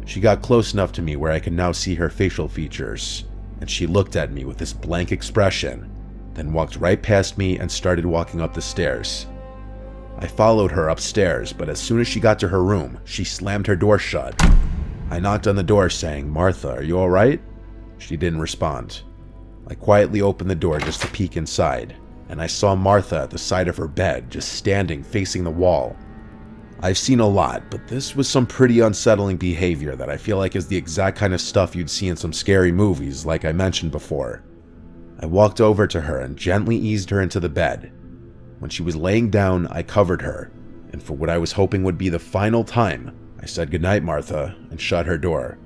She got close enough to me where I could now see her facial features, and she looked at me with this blank expression, then walked right past me and started walking up the stairs. I followed her upstairs, but as soon as she got to her room, she slammed her door shut. I knocked on the door saying, "Martha, are you alright?" She didn't respond. I quietly opened the door just to peek inside, and I saw Martha at the side of her bed, just standing facing the wall. I've seen a lot, but this was some pretty unsettling behavior that I feel like is the exact kind of stuff you'd see in some scary movies, like I mentioned before. I walked over to her and gently eased her into the bed. When she was laying down, I covered her, and for what I was hoping would be the final time, I said "Goodnight, Martha," and shut her door.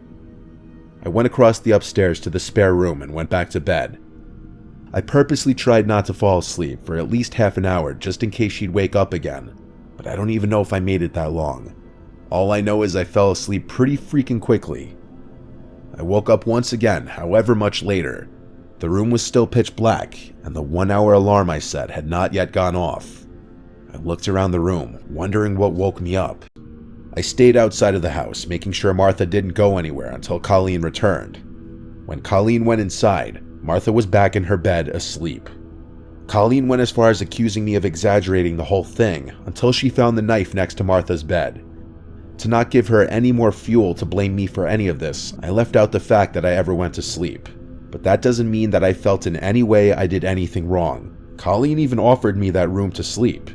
I went across the upstairs to the spare room and went back to bed. I purposely tried not to fall asleep for at least half an hour just in case she'd wake up again, but I don't even know if I made it that long. All I know is I fell asleep pretty freaking quickly. I woke up once again, however much later. The room was still pitch black, and the 1-hour alarm I set had not yet gone off. I looked around the room, wondering what woke me up. I stayed outside of the house, making sure Martha didn't go anywhere until Colleen returned. When Colleen went inside, Martha was back in her bed asleep. Colleen went as far as accusing me of exaggerating the whole thing until she found the knife next to Martha's bed. To not give her any more fuel to blame me for any of this, I left out the fact that I ever went to sleep. But that doesn't mean that I felt in any way I did anything wrong. Colleen even offered me that room to sleep.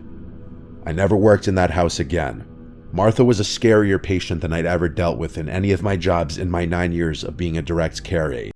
I never worked in that house again. Martha was a scarier patient than I'd ever dealt with in any of my jobs in my 9 years of being a direct care aide.